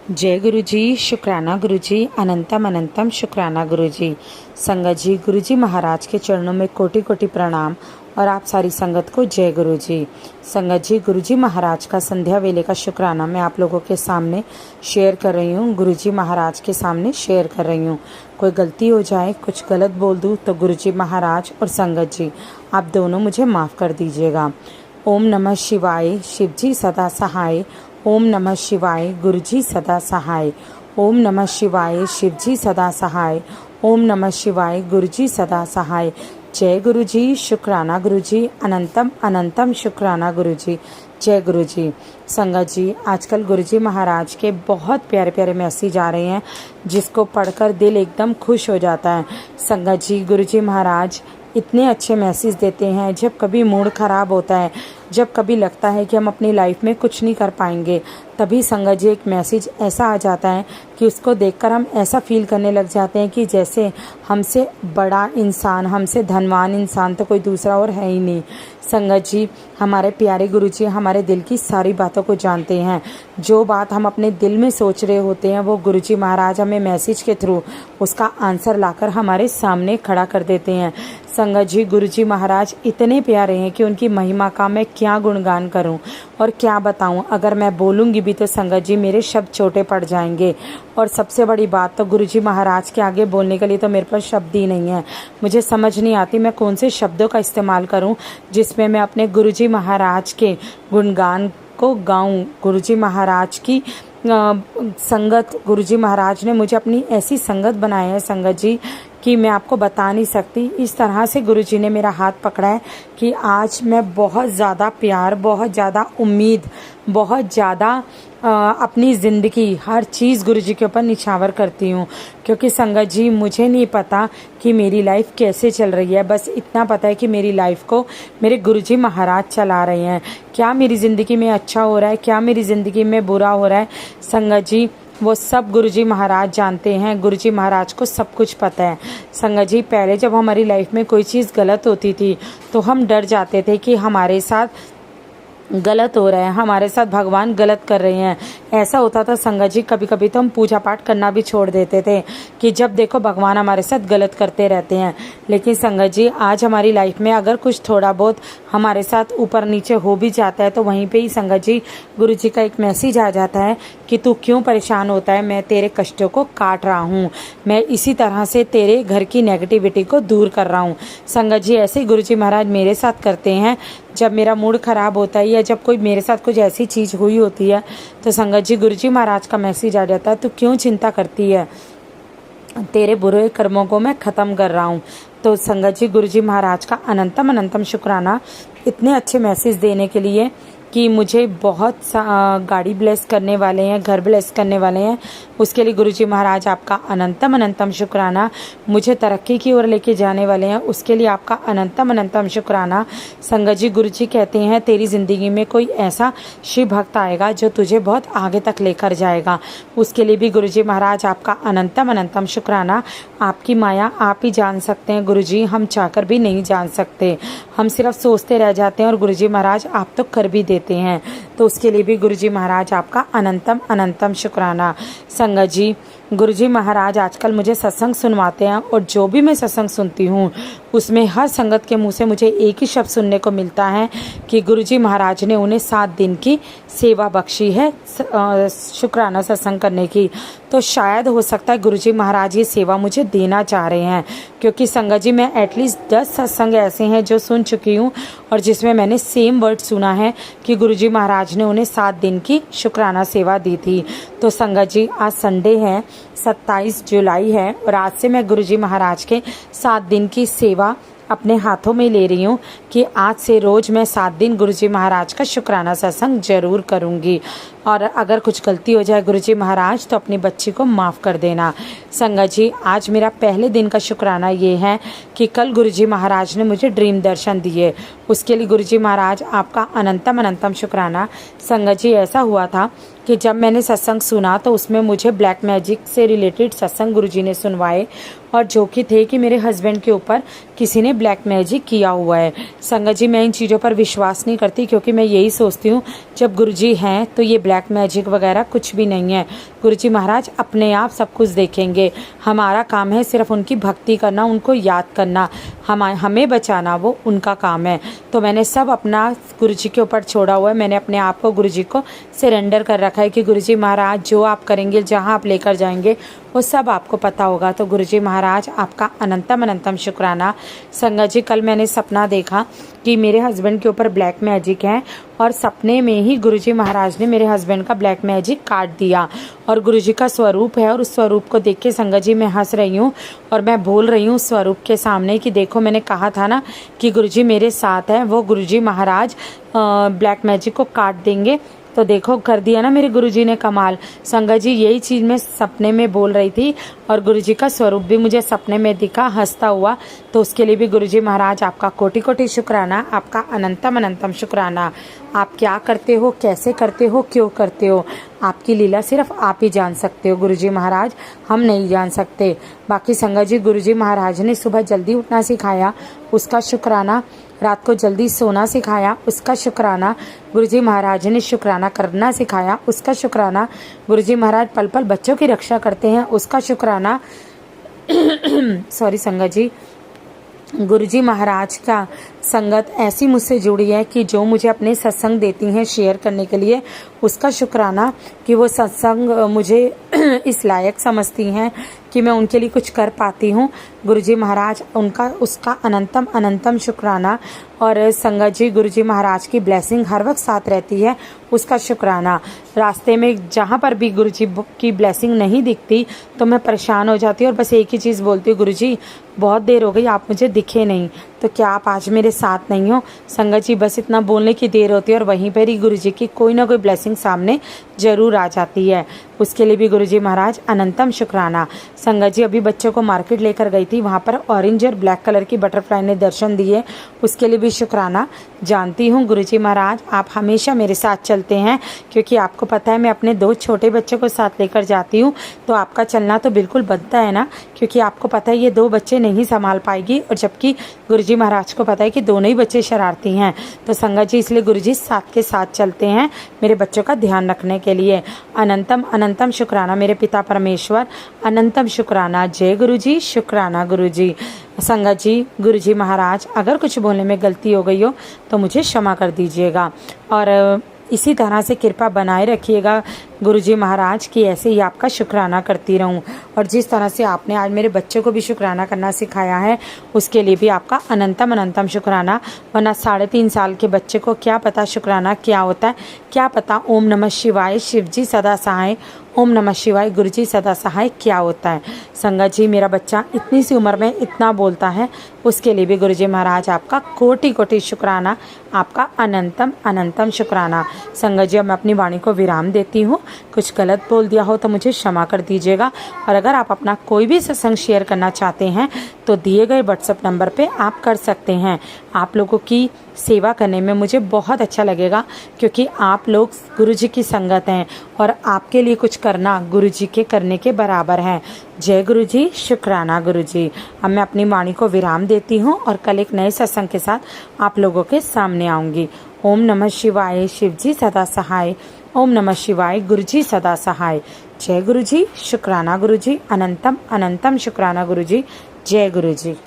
जय गुरु जी, शुक्राना गुरु जी, अनंतम अनंतम शुक्राना गुरु जी। संगत जी, गुरु जी महाराज के चरणों में कोटि कोटि प्रणाम और आप सारी संगत को जय गुरु जी। संगत जी, गुरु जी महाराज का संध्या वेले का शुक्राना मैं आप लोगों के सामने शेयर कर रही हूँ। गुरु जी महाराज के सामने शेयर कर रही हूँ। कोई गलती हो जाए, कुछ गलत बोल दूँ तो गुरु जी महाराज और संगत जी आप दोनों मुझे माफ़ कर दीजिएगा। ओम नमः शिवाय, शिव जी सदा सहाय। ओम नमः शिवाय, गुरु जी सदा सहाय। ओम नमः शिवाय, शिव जी सदा सहाय। ओम नमः शिवाय, गुरु जी सदा सहाय। जय गुरु जी, शुक्राना गुरु जी, अनंतम अनंतम शुक्राना गुरु जी। जय गुरु जी। संगत जी, आजकल गुरु जी महाराज के बहुत प्यारे प्यारे मैसेज आ रहे हैं जिसको पढ़कर दिल एकदम खुश हो जाता है। संगत जी, गुरु जी महाराज इतने अच्छे मैसेज देते हैं जब कभी मूड ख़राब होता है, जब कभी लगता है कि हम अपनी लाइफ में कुछ नहीं कर पाएंगे, तभी संगत जी एक मैसेज ऐसा आ जाता है कि उसको देखकर हम ऐसा फील करने लग जाते हैं कि जैसे हमसे बड़ा इंसान, हमसे धनवान इंसान तो कोई दूसरा और है ही नहीं। संगत जी, हमारे प्यारे गुरु जी हमारे दिल की सारी बातों को जानते हैं। जो बात हम अपने दिल में सोच रहे होते हैं वो गुरु जी महाराज हमें मैसेज के थ्रू उसका आंसर लाकर हमारे सामने खड़ा कर देते हैं। संगत जी, गुरु जी महाराज इतने प्यारे हैं कि उनकी महिमा का मैं क्या गुणगान करूं और क्या बताऊं। अगर मैं बोलूंगी भी तो संगत जी मेरे शब्द छोटे पड़ जाएंगे। और सबसे बड़ी बात तो गुरु जी महाराज के आगे बोलने के लिए तो मेरे पास शब्द ही नहीं है। मुझे समझ नहीं आती मैं कौन से शब्दों का इस्तेमाल करूं जिसमें मैं अपने गुरु जी महाराज के गुणगान को गाऊं। गुरु जी महाराज की संगत, गुरु जी महाराज ने मुझे अपनी ऐसी संगत बनाया है संगत जी कि मैं आपको बता नहीं सकती। इस तरह से गुरु जी ने मेरा हाथ पकड़ा है कि आज मैं बहुत ज़्यादा प्यार, बहुत ज़्यादा उम्मीद, बहुत ज़्यादा अपनी ज़िंदगी हर चीज़ गुरु जी के ऊपर निछावर करती हूँ। क्योंकि संगत जी मुझे नहीं पता कि मेरी लाइफ कैसे चल रही है, बस इतना पता है कि मेरी लाइफ को मेरे गुरु जी महाराज चला रहे हैं। क्या मेरी ज़िंदगी में अच्छा हो रहा है, क्या मेरी ज़िंदगी में बुरा हो रहा है, संगत जी वो सब गुरु जी महाराज जानते हैं। गुरु जी महाराज को सब कुछ पता है। संगत जी, पहले जब हमारी लाइफ में कोई चीज़ गलत होती थी तो हम डर जाते थे कि हमारे साथ गलत हो रहा है, हमारे साथ भगवान गलत कर रहे हैं। ऐसा होता था संगत जी, कभी कभी तो हम पूजा पाठ करना भी छोड़ देते थे कि जब देखो भगवान हमारे साथ गलत करते रहते हैं। लेकिन संगत जी, आज हमारी लाइफ में अगर कुछ थोड़ा बहुत हमारे साथ ऊपर नीचे हो भी जाता है तो वहीं पे ही संगत जी गुरु जी का एक मैसेज आ जाता है कि तू क्यों परेशान होता है, मैं तेरे कष्टों को काट रहा हूँ, मैं इसी तरह से तेरे घर की नेगेटिविटी को दूर कर रहा हूँ। संगत जी, ऐसे ही गुरु जी महाराज मेरे साथ करते हैं। जब मेरा मूड ख़राब होता है या जब कोई मेरे साथ कुछ ऐसी चीज़ हुई होती है तो संगत जी गुरु जी महाराज का मैसेज आ जाता है, तू क्यों चिंता करती है, तेरे बुरे कर्मों को मैं ख़त्म कर रहा हूँ। तो संगत जी, गुरु जी महाराज का अनंतम अनंतम शुक्राना इतने अच्छे मैसेज देने के लिए कि मुझे बहुत गाड़ी ब्लेस करने वाले हैं, घर ब्लेस करने वाले हैं। उसके लिए गुरु जी महाराज आपका अनंतम अनंतम शुक्राना। मुझे तरक्की की ओर लेके जाने वाले हैं, उसके लिए आपका अनंतम अनंतम शुक्राना। संगत जी, गुरु जी कहते हैं तेरी ज़िंदगी में कोई ऐसा शिव भक्त आएगा जो तुझे बहुत आगे तक लेकर जाएगा। उसके लिए भी गुरु जी महाराज आपका अनंतम अनंतम शुक्राना। आपकी माया आप ही जान सकते हैं गुरु जी, हम चाहकर भी नहीं जान सकते। हम सिर्फ सोचते रह जाते हैं और गुरु जी महाराज आप तो कर भी देते हैं। तो उसके लिए भी गुरु जी महाराज आपका अनंतम अनंतम शुक्राना। संगत जी, गुरु जी महाराज आजकल मुझे सत्संग सुनवाते हैं और जो भी मैं सत्संग सुनती हूँ उसमें हर संगत के मुंह से मुझे एक ही शब्द सुनने को मिलता है कि गुरु जी महाराज ने उन्हें 7 दिन की सेवा बख्शी है शुक्राना सत्संग करने की। तो शायद हो सकता है गुरु जी महाराज ये सेवा मुझे देना चाह रहे हैं, क्योंकि संगत जी मैं एटलीस्ट 10 सत्संग ऐसे हैं जो सुन चुकी हूँ और जिसमें मैंने सेम वर्ड सुना है कि गुरु जी महाराज ने उन्हें 7 दिन की शुक्राना सेवा दी थी। तो संगत जी, आज संडे है, 27 जुलाई है और आज से मैं गुरु जी महाराज के 7 दिन की सेवा अपने हाथों में ले रही हूँ कि आज से रोज़ मैं 7 दिन गुरु जी महाराज का शुक्राना सत्संग जरूर करूँगी। और अगर कुछ गलती हो जाए गुरु जी महाराज तो अपनी बच्ची को माफ़ कर देना। संगत जी, आज मेरा पहले दिन का शुक्राना ये है कि कल गुरु जी महाराज ने मुझे ड्रीम दर्शन दिए। उसके लिए गुरु जी महाराज आपका अनंतम अनंतम शुक्राना। संगत जी, ऐसा हुआ था कि जब मैंने सत्संग सुना तो उसमें मुझे ब्लैक मैजिक से रिलेटेड सत्संग गुरु जी ने सुनवाए और जो कि थे कि मेरे हस्बैंड के ऊपर किसी ने ब्लैक मैजिक किया हुआ है। संगत जी, मैं इन चीज़ों पर विश्वास नहीं करती क्योंकि मैं यही सोचती हूँ जब गुरु जी हैं तो ये ब्लैक मैजिक वगैरह कुछ भी नहीं है। गुरुजी महाराज अपने आप सब कुछ देखेंगे। हमारा काम है सिर्फ उनकी भक्ति करना, उनको याद करना, हमें बचाना वो उनका काम है। तो मैंने सब अपना गुरुजी के ऊपर छोड़ा हुआ है। मैंने अपने आप को गुरुजी को सरेंडर कर रखा है कि गुरुजी महाराज जो आप करेंगे, जहाँ आप लेकर जाएंगे वो सब आपको पता होगा। तो गुरुजी महाराज आपका अनंतम अनंतम शुक्राना। संगत जी, कल मैंने सपना देखा कि मेरे हस्बैंड के ऊपर ब्लैक मैजिक है और सपने में ही गुरुजी महाराज ने मेरे हस्बैंड का ब्लैक मैजिक काट दिया और गुरुजी का स्वरूप है। और उस स्वरूप को देख के संगत जी मैं हंस रही हूँ और मैं बोल रही हूँ उस स्वरूप के सामने कि देखो, मैंने कहा था ना कि गुरुजी मेरे साथ है। वो गुरुजी महाराज ब्लैक मैजिक को काट देंगे। तो देखो, कर दिया ना मेरे गुरुजी ने कमाल। संगत जी, यही चीज़ मैं सपने में बोल रही थी और गुरुजी का स्वरूप भी मुझे सपने में दिखा हंसता हुआ। तो उसके लिए भी गुरुजी महाराज आपका कोटि कोटि शुक्राना, आपका अनंतम अनंतम शुक्राना। आप क्या करते हो, कैसे करते हो, क्यों करते हो, आपकी लीला सिर्फ आप ही जान सकते हो गुरुजी महाराज, हम नहीं जान सकते। बाकी संगत जी, गुरुजी महाराज ने सुबह जल्दी उठना सिखाया, उसका शुक्राना। रात को जल्दी सोना सिखाया, उसका शुक्राना। गुरुजी महाराज ने शुक्राना करना सिखाया, उसका शुक्राना। गुरुजी महाराज पल पल बच्चों की रक्षा करते हैं, उसका शुक्राना। सॉरी संगत जी, गुरुजी महाराज का संगत ऐसी मुझसे जुड़ी है कि जो मुझे अपने सत्संग देती हैं शेयर करने के लिए, उसका शुक्राना कि वो सत्संग मुझे इस लायक समझती हैं कि मैं उनके लिए कुछ कर पाती हूँ। गुरुजी महाराज उनका उसका अनंतम अनंतम शुक्राना। और संगत जी, गुरुजी महाराज की ब्लेसिंग हर वक्त साथ रहती है, उसका शुक्राना। रास्ते में जहाँ पर भी गुरुजी की ब्लेसिंग नहीं दिखती तो मैं परेशान हो जाती हूँ और बस एक ही चीज़ बोलती हूँ, गुरुजी बहुत देर हो गई आप मुझे दिखे नहीं, तो क्या आप आज मेरे साथ नहीं हो। संगत जी, बस इतना बोलने की देर होती है और वहीं पर ही गुरुजी की कोई ना कोई ब्लेसिंग सामने ज़रूर आ जाती है। उसके लिए भी गुरुजी महाराज अनंतम शुक्राना। संगत जी, अभी बच्चों को मार्केट लेकर गई थी, वहाँ पर ऑरेंज और ब्लैक कलर की बटरफ्लाई ने दर्शन दिए, उसके लिए भी शुक्राना। जानती हूँ गुरुजी महाराज आप हमेशा मेरे साथ चलते हैं, क्योंकि आपको पता है मैं अपने 2 छोटे बच्चों को साथ लेकर जाती हूँ, तो आपका चलना तो बिल्कुल बनता है ना, क्योंकि आपको पता है ये 2 बच्चे नहीं संभाल पाएगी, और जबकि गुरुजी महाराज को पता है कि दोनों ही बच्चे शरारती हैं। तो संगत जी, इसलिए गुरुजी साथ के साथ चलते हैं मेरे बच्चों का ध्यान रखने के लिए। अनंतम अनंतम शुक्राना मेरे पिता परमेश्वर, अनंतम शुक्राना। जय गुरुजी, शुक्राना गुरुजी। संगत जी, गुरुजी महाराज अगर कुछ बोलने में गलती हो गई हो तो मुझे क्षमा कर दीजिएगा, और इसी तरह से कृपा बनाए रखिएगा गुरुजी महाराज की ऐसे ही आपका शुक्राना करती रहूं। और जिस तरह से आपने आज मेरे बच्चों को भी शुक्राना करना सिखाया है, उसके लिए भी आपका अनंतम अनंतम शुक्राना। वरना 3.5 साल के बच्चे को क्या पता शुक्राना क्या होता है, क्या पता ओम नमः शिवाय शिवजी सदा सहाय, ओम नमः शिवाय गुरुजी सदा सहाय क्या होता है। संगत जी, मेरा बच्चा इतनी सी उम्र में इतना बोलता है, उसके लिए भी गुरुजी महाराज आपका कोटि कोटि शुक्राना, आपका अनंतम अनंतम शुक्राना। संगत जी, अब मैं अपनी वाणी को विराम देती हूँ। कुछ गलत बोल दिया हो तो मुझे क्षमा कर दीजिएगा, और अगर आप अपना कोई भी सत्संग शेयर करना चाहते हैं तो दिए गए व्हाट्सएप नंबर पे आप कर सकते हैं। आप लोगों की सेवा करने में मुझे बहुत अच्छा लगेगा, क्योंकि आप लोग गुरुजी की संगत हैं और आपके लिए कुछ करना गुरुजी के करने के बराबर है। जय गुरुजी, शुक्राना गुरुजी। अब मैं अपनी वाणी को विराम देती हूँ और कल एक नए सत्संग के साथ आप लोगों के सामने आऊँगी। ओम नमः शिवाय शिवजी सदा सहाय, ओम नमः शिवाय गुरुजी सदा सहाय। जय गुरुजी, शुक्राना गुरुजी, अनंतम अनंतम शुक्राना गुरुजी। जय गुरुजी।